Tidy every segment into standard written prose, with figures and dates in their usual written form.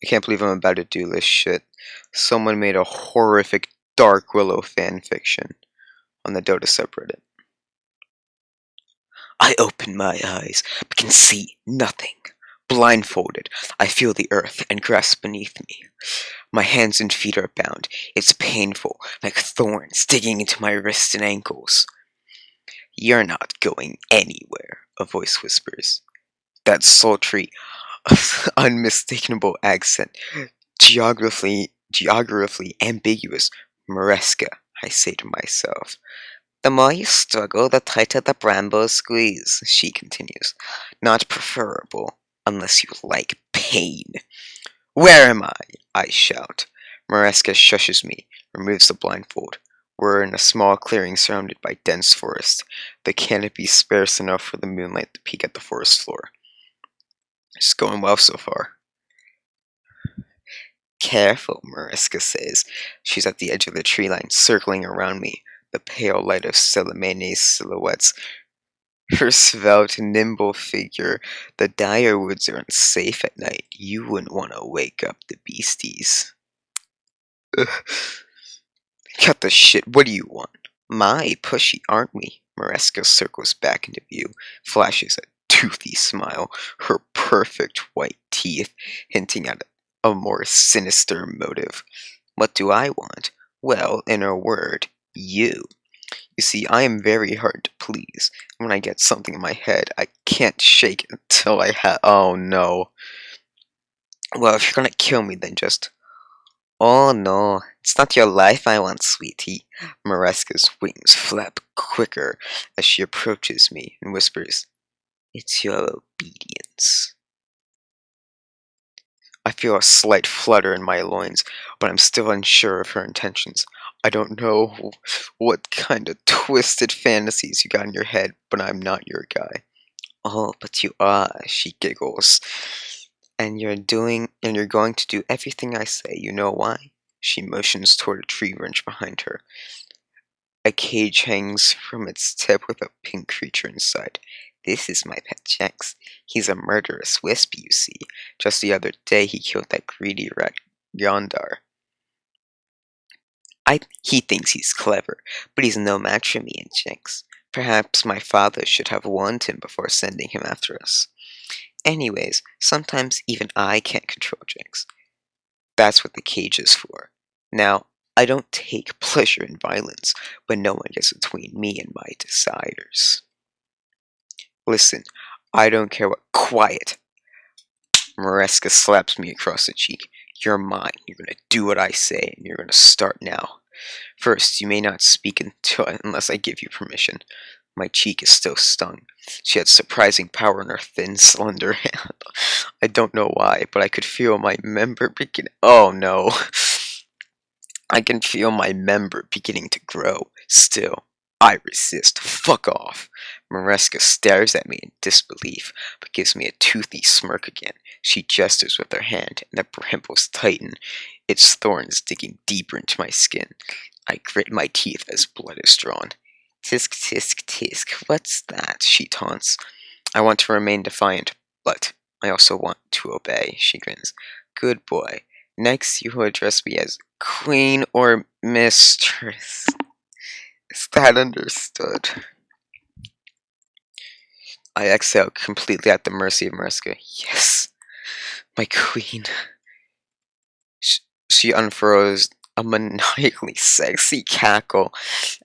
I can't believe I'm about to do this shit. Someone made a horrific Dark Willow fanfiction on the Dota subreddit. I open my eyes, but can see nothing. Blindfolded, I feel the earth and grass beneath me. My hands and feet are bound. It's painful, like thorns digging into my wrists and ankles. You're not going anywhere, a voice whispers. That sultry, unmistakable accent, geographically ambiguous. Maresca, I say to myself. The more you struggle, the tighter the brambles squeeze, she continues. Not preferable, unless you like pain. Where am I? I shout. Maresca shushes me, removes the blindfold. We're in a small clearing surrounded by dense forest. The canopy sparse enough for the moonlight to peek at the forest floor. It's going well so far. Careful, Maresca says. She's at the edge of the tree line, circling around me, the pale light of Celemene's silhouettes. Her svelte, nimble figure. The dire woods are unsafe at night. You wouldn't want to wake up the beasties. Ugh. Cut the shit. What do you want? My, pushy, aren't we? Maresca circles back into view, flashes a toothy smile, her perfect white teeth hinting at a more sinister motive. What do I want? Well, in a word, you. You see, I am very hard to please. When I get something in my head, I can't shake it until I have. Oh no. Well, if you're gonna kill me, then just. Oh no, it's not your life I want, sweetie. Maresca's wings flap quicker as she approaches me and whispers, It's your obedience. I feel a slight flutter in my loins, but I'm still unsure of her intentions. I don't know what kind of twisted fantasies you got in your head, but I'm not your guy. Oh, but you are, she giggles. And you're going to do everything I say. You know why? She motions toward a tree branch behind her. A cage hangs from its tip with a pink creature inside. This is my pet Jax. He's a murderous wisp, you see. Just the other day he killed that greedy rat Yondar. He thinks he's clever, but he's no match for me and Jax. Perhaps my father should have warned him before sending him after us. Anyways, sometimes even I can't control Jax. That's what the cage is for. Now, I don't take pleasure in violence, but no one gets between me and my desires. Listen, I don't care what. Quiet! Maresca slaps me across the cheek. You're mine. You're gonna do what I say, and you're gonna start now. First, you may not speak unless I give you permission. My cheek is still stung. She had surprising power in her thin, slender hand. I don't know why, but I could feel my member beginning. Oh no. I can feel my member beginning to grow. Still, I resist. Fuck off. Maresca stares at me in disbelief, but gives me a toothy smirk again. She gestures with her hand, and the brambles tighten, its thorns digging deeper into my skin. I grit my teeth as blood is drawn. Tisk, tisk, tisk, what's that? She taunts. I want to remain defiant, but I also want to obey, she grins. Good boy. Next, you will address me as Queen or Mistress. Is that understood? I exhale, completely at the mercy of Maresca. Yes, my queen. She unfurls a maniacally sexy cackle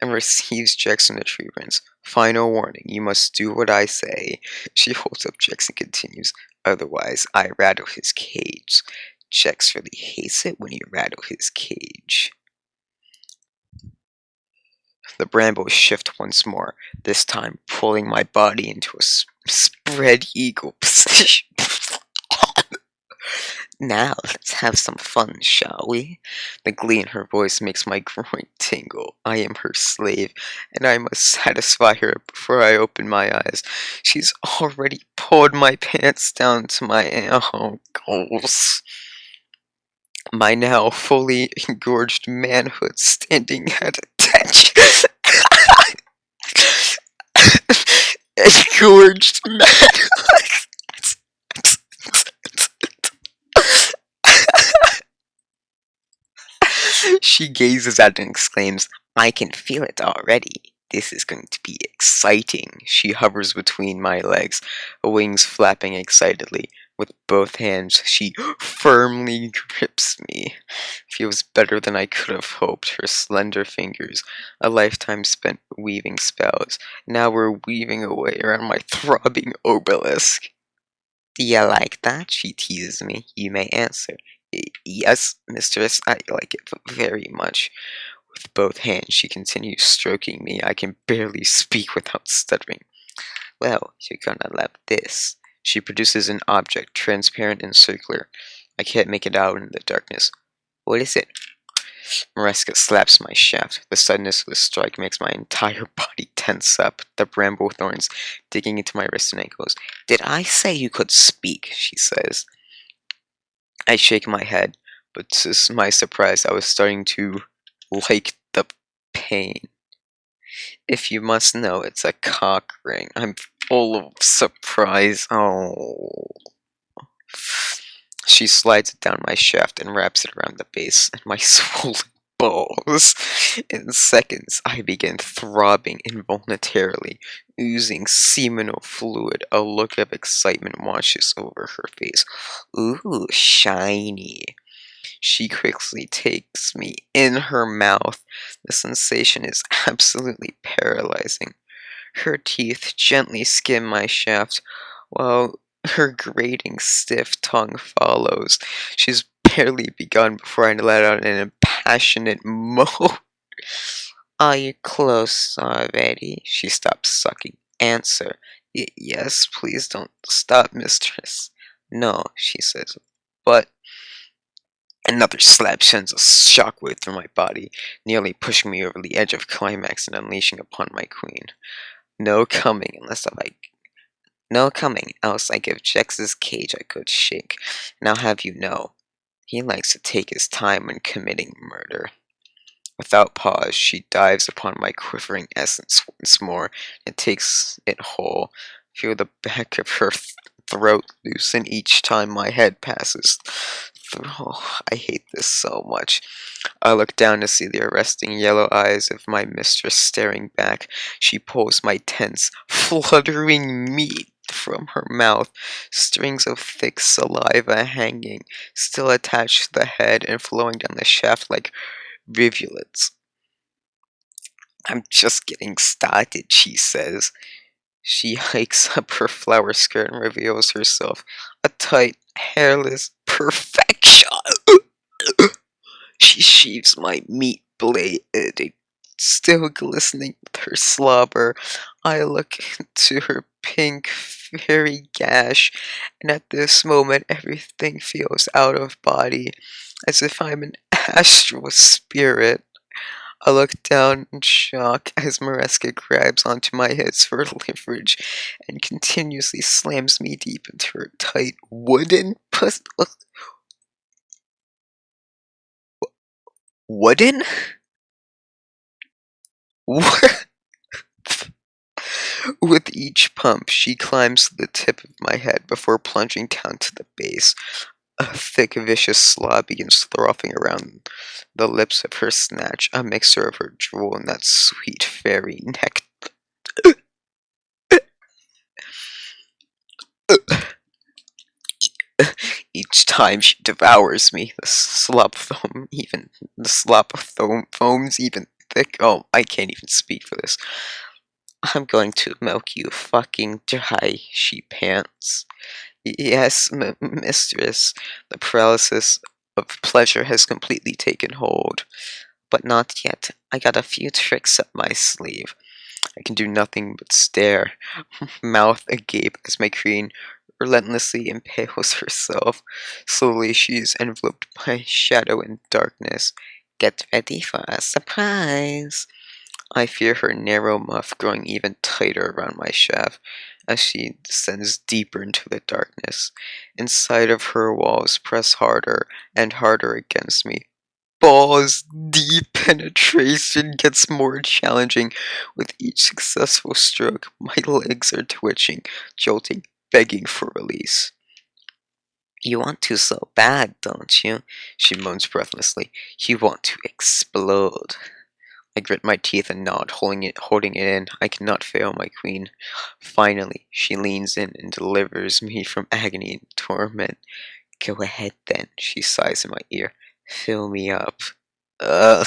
and receives Jax from the tree branch. Final warning, you must do what I say. She holds up Jax and continues. Otherwise, I rattle his cage. Jax really hates it when you rattle his cage. The brambles shift once more, this time pulling my body into a spread eagle position. Now, let's have some fun, shall we? The glee in her voice makes my groin tingle. I am her slave, and I must satisfy her before I open my eyes. She's already pulled my pants down to my ankles. My now fully engorged manhood standing at attention. Engorged manhood. She gazes at it and exclaims, I can feel it already. This is going to be exciting. She hovers between my legs, wings flapping excitedly. With both hands, she firmly grips me. Feels better than I could have hoped. Her slender fingers, a lifetime spent weaving spells, now were weaving away around my throbbing obelisk. Do you like that? She teases me. You may answer. Yes, mistress, I like it very much. With both hands, she continues stroking me. I can barely speak without stuttering. Well, you're gonna love this. She produces an object, transparent and circular. I can't make it out in the darkness. What is it? Mareska slaps my shaft. The suddenness of the strike makes my entire body tense up, the bramble thorns digging into my wrists and ankles. Did I say you could speak? She says. I shake my head, but to my surprise, I was starting to like the pain. If you must know, it's a cock ring. I'm full of surprise. Oh. She slides it down my shaft and wraps it around the base and my swollen balls. In seconds, I begin throbbing involuntarily, oozing seminal fluid. A look of excitement washes over her face. Ooh, shiny. She quickly takes me in her mouth. The sensation is absolutely paralyzing. Her teeth gently skim my shaft, while her grating, stiff tongue follows. She's barely begun before I let out an impassionate moan. Are you close already? She stops sucking. Answer. Yes, please don't stop, mistress. No, she says. But another slap sends a shockwave through my body, nearly pushing me over the edge of climax and unleashing upon my queen. No coming unless I No coming, else I give Jex's cage a good shake. Now have you know, he likes to take his time when committing murder. Without pause, she dives upon my quivering essence once more and takes it whole. Feel the back of her throat loosen each time my head passes. Oh, I hate this so much. I look down to see the arresting yellow eyes of my mistress staring back. She pulls my tense, fluttering meat from her mouth, strings of thick saliva hanging, still attached to the head and flowing down the shaft like rivulets. I'm just getting started, she says. She hikes up her flower skirt and reveals herself, a tight, hairless perfection. She sheaves my meat blade, still glistening with her slobber. I look into her pink, fairy gash, and at this moment everything feels out of body, as if I'm an astral spirit. I look down in shock as Mareska grabs onto my hips for leverage and continuously slams me deep into her tight wooden wooden? With each pump, she climbs to the tip of my head before plunging down to the base. A thick, vicious slob begins frothing around the lips of her snatch, a mixture of her drool and that sweet fairy nectar. Each time she devours me, the slop foams even thick. Oh, I can't even speak for this. I'm going to milk you fucking dry, she pants. Yes, mistress, the paralysis of pleasure has completely taken hold. But not yet. I got a few tricks up my sleeve. I can do nothing but stare, mouth agape as my queen relentlessly impales herself. Slowly she is enveloped by shadow and darkness. Get ready for a surprise. I fear her narrow muff growing even tighter around my shaft as she descends deeper into the darkness. Inside of her walls press harder and harder against me. Balls deep penetration gets more challenging with each successful stroke. My legs are twitching, jolting, begging for release. You want to so bad, don't you? She moans breathlessly. You want to explode. I grit my teeth and nod, holding it in. I cannot fail my queen. Finally, she leans in and delivers me from agony and torment. Go ahead then, she sighs in my ear. Fill me up. Ugh.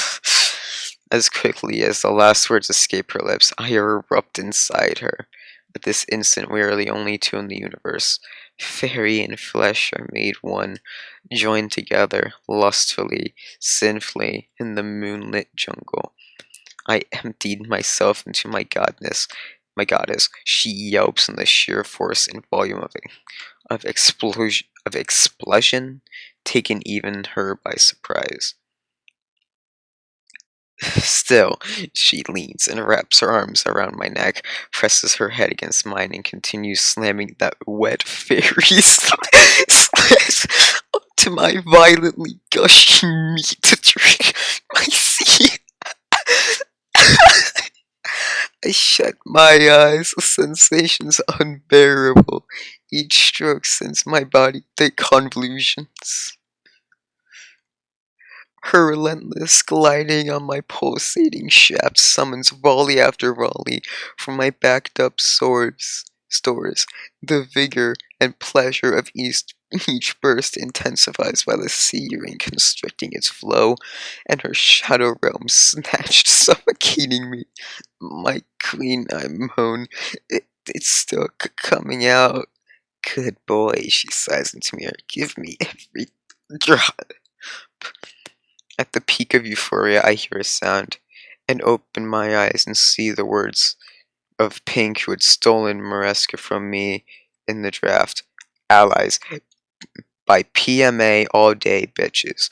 As quickly as the last words escape her lips, I erupt inside her. At this instant, we are the only two in the universe. Fairy and flesh are made one, joined together, lustfully, sinfully, in the moonlit jungle. I emptied myself into my goddess. She yelps in the sheer force and volume of explosion, taken even her by surprise. Still, she leans and wraps her arms around my neck, presses her head against mine, and continues slamming that wet fairy slice onto my violently gushing meat to drink my seed. I shut my eyes, the sensations unbearable. Each stroke sends my body through convolutions. Her relentless gliding on my pulsating shaft summons volley after volley from my backed up stores. The vigor and pleasure of each burst intensifies by the searing constricting its flow, and her shadow realm snatched, suffocating me. My queen, I moan. It's still coming out. Good boy, she sighs into me. Give me every drop. At the peak of euphoria, I hear a sound, and open my eyes and see the words of Pink, who had stolen Maresca from me in the draft. Allies. By PMA all day, bitches.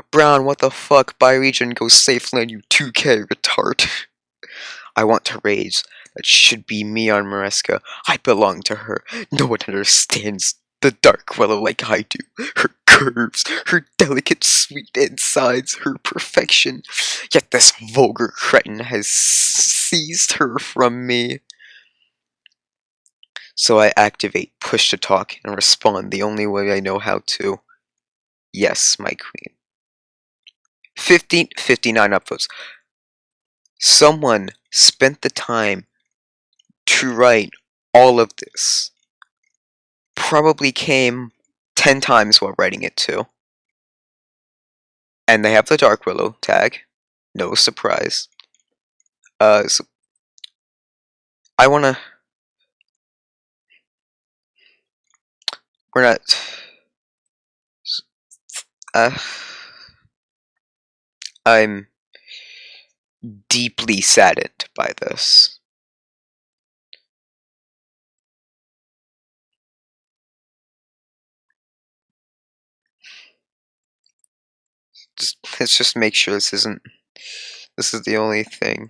Brown, what the fuck? By region, go safe land, you 2K retard. I want to rage. That should be me on Maresca. I belong to her. No one understands the dark willow like I do. Her curves, her delicate sweet insides, her perfection. Yet this vulgar cretin has seized her from me. So I activate push to talk and respond the only way I know how to. Yes, my queen. 59 upvotes. Someone spent the time to write all of this. Probably came 10 times while writing it too. And they have the Dark Willow tag. No surprise. So I wanna. We're not. Uh, I'm deeply saddened by this. Let's just make sure this isn't. This is the only thing.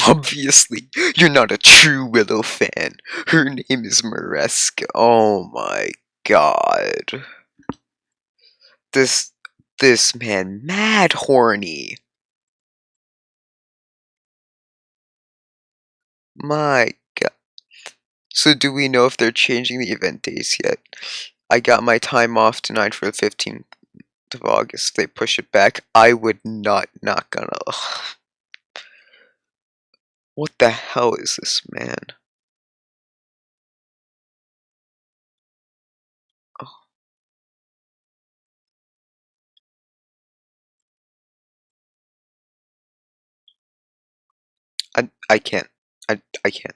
Obviously, you're not a true Willow fan. Her name is Maresca. Oh my god. This this man mad horny. My god. So do we know if they're changing the event days yet? I got my time off tonight for the 15th of August. If they push it back, I would not gonna. Ugh. What the hell is this, man? Oh, I can't. I can't.